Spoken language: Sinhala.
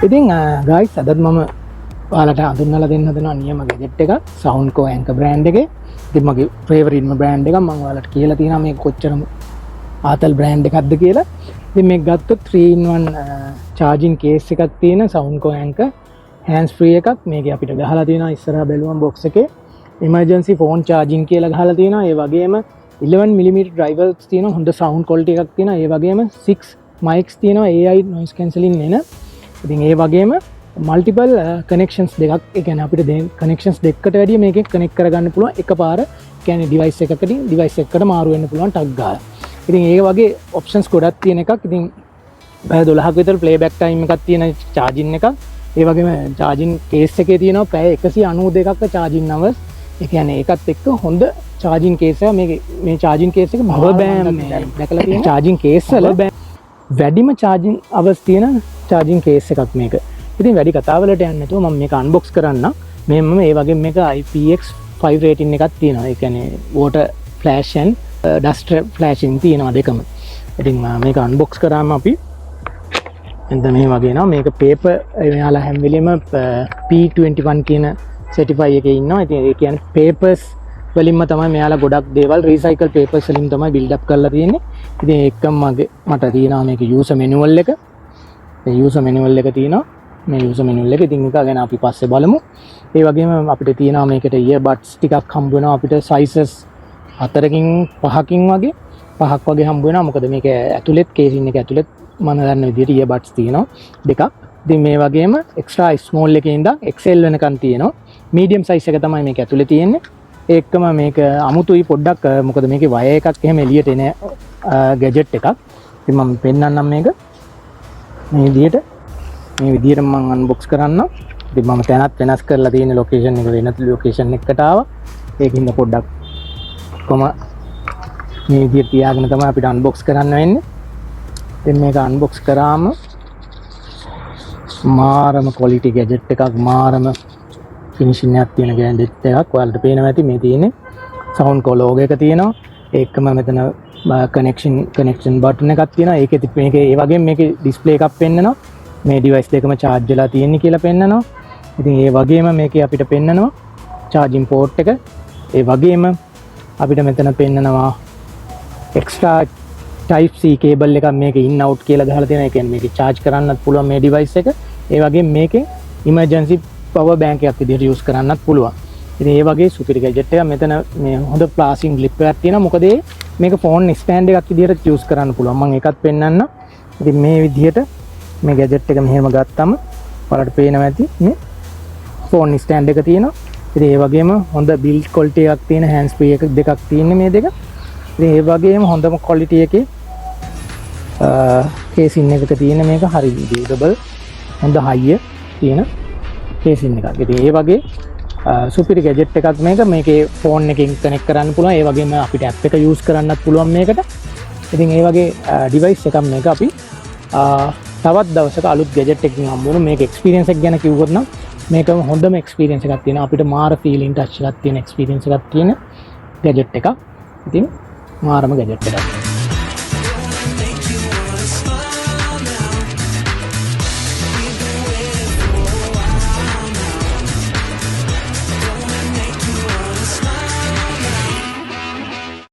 ඉතින් ගයිස් අදත් මම ඔයාලට හඳුන්වලා දෙන්න හදනවා නියම ගැජට් එකක් Soundcore Anchor brand එකේ. ඉතින් මගේ ෆේවරිට්ම brand එකක්. මම ඔයාලට කියලා තියෙනවා මේක කොච්චර ආතල් brand එකක්ද කියලා. ඉතින් මේක ගත්තොත් 3-in-1 charging case එකක් තියෙන Soundcore Anchor hands free එකක්. මේකේ අපිට ගහලා තියෙනවා ඉස්සරහා බැලුවම් box එකේ emergency phone charging කියලා ගහලා තියෙනවා. ඒ වගේම 11mm drivers තියෙනවා. හොඳ sound quality එකක් තියෙනවා. ඒ වගේම 6 mics තියෙනවා AI noise cancelling එන. ඉතින් ඒ වගේම multiple connections දෙකක් ඒ කියන්නේ අපිට connections දෙකකට වැඩිය මේකෙන් connect කරගන්න පුළුවන් එකපාර. ඒ කියන්නේ device එකකදී device එකකට මාරු වෙන්න පුළුවන් ටක් ගාලා. ඉතින් ඒ වගේ options ගොඩක් තියෙන එකක්. ඉතින් පැය 12ක විතර playback time එකක් තියෙන charging එකක්. ඒ වගේම charging case එකේ තියෙනවා පැය 192ක charging hours. ඒ කියන්නේ ඒකත් එක්ක හොඳ charging case එක මේ charging case එක power bank දැකලා තියෙනවා. charging case වල වැඩිම charging hours තියෙන charging case එකක් මේක. ඉතින් වැඩි කතාවලට යන්නේ නැතුව මම මේක unbox කරන්න. මේ මම ඒ වගේම මේක IPX5 rating එකක් තියෙනවා. ඒ කියන්නේ water flash and dust flashing තියෙනවා දෙකම. ඉතින් මේක unbox කරාම අපි එතන මේ වගේ නවා. මේක paper මෙයාලා හැම වෙලෙම P21 කියන certify එකේ ඉන්නවා. ඉතින් ඒ කියන්නේ papers වලින්ම තමයි මෙයාලා ගොඩක් දේවල් recycle papers වලින් තමයි build up කරලා තියෙන්නේ. ඉතින් ඒකම මට තියෙනවා මේක user manual එක. මේ user manual එක තියෙනවා. මේ user manual එක ඉතින් එක ගැන අපි පස්සේ බලමු. ඒ වගේම අපිට තියෙනවා මේකට earbuds ටිකක් හම්බ වෙනවා අපිට sizes 4කින් 5කින් වගේ 5ක් වගේ හම්බ වෙනවා. මොකද මේක ඇතුළෙත් casing එක ඇතුළෙත් මම දන්න විදිහට earbuds තියෙනවා දෙකක්. ඉතින් මේ වගේම extra small එකේ ඉඳන් XL වෙනකන් තියෙනවා. medium size එක තමයි මේක ඇතුළේ තියෙන්නේ. ඒකම මේක අමුතුයි පොඩ්ඩක් මොකද මේකේ වයර් එකක් එහෙම එළියට එන ගැජට් එකක්. ඉතින් මම පෙන්නන්නම් මේක මේ විදිහට මම අන්බොක්ස් කරන්න. ඉතින් මම තැනත් වෙනස් කරලා තියෙන ලොකේෂන් එක වෙනත් ලොකේෂන් එකකට ආවා. ඒකින්ද පොඩ්ඩක් කොම මේ විදිහට තියාගෙන තමයි අපිට අන්බොක්ස් කරන්න වෙන්නේ. ඉතින් මේක අන්බොක්ස් කරාම මාරම quality gadget එකක් මාරම finishing එකක් තියෙන gadget එකක්. ඔයාලට පේනවා ඇති මේ තියෙන්නේ Soundcore logo එක තියෙනවා. ඒකම මෙතන connection button එකක් තියෙනවා. ඒකෙත් මේකේ ඒ වගේම මේකේ display එකක් පෙන්නනවා. මේ device දෙකම charge වෙලා තියෙන්නේ කියලා පෙන්නනවා. ඉතින් ඒ වගේම මේකේ අපිට පෙන්නනවා charging port එක. ඒ වගේම අපිට මෙතන පෙන්නනවා extra type C cable එකක් මේකේ in out කියලා ගහලා තියෙනවා. ඒ කියන්නේ මේක charge කරන්නත් පුළුවන් මේ device එක. ඒ වගේම මේකෙන් emergency power bank එකක් විදිහට use කරන්නත් පුළුවන්. ඉතින් ඒ වගේ සුපිරි gadget එකක්. මෙතන මේ හොඳ plastic clip එකක් තියෙනවා. මොකද මේක phone stand එකක් විදිහට use කරන්න පුළුවන්. මම ඒකත් පෙන්නන්න. ඉතින් මේ විදිහට මේ gadget එක මෙහෙම ගත්තම ඔයාලට පේනවා ඇති මේ phone stand එක තියෙනවා. ඉතින් ඒ වගේම හොඳ build quality එකක් තියෙන hands free එක දෙකක් තියෙන්නේ මේ දෙක. ඉතින් ඒ වගේම හොඳම quality එකේ casing එකක තියෙන මේක හරි durable හොඳ high තියෙන casing එකක්. ඉතින් ඒ වගේ සුපිරි gadget එකක් මේක. මේකේ phone එකකින් connect කරන්න පුළුවන්. ඒ වගේම අපිට app එක use කරන්නත් පුළුවන් මේකට. ඉතින් ඒ වගේ device එකක් මේක අපි තවත් දවසක අලුත් gadget එකකින් හම්බ වුණා. මේක experience එක ගැන කිව්වොත් නම් මේක හොඳම experience එකක් තියෙනවා. අපිට මාර feeling touch එකක් තියෙන experience එකක් තියෙන gadget එකක්. ඉතින් මාරම gadget එකක්.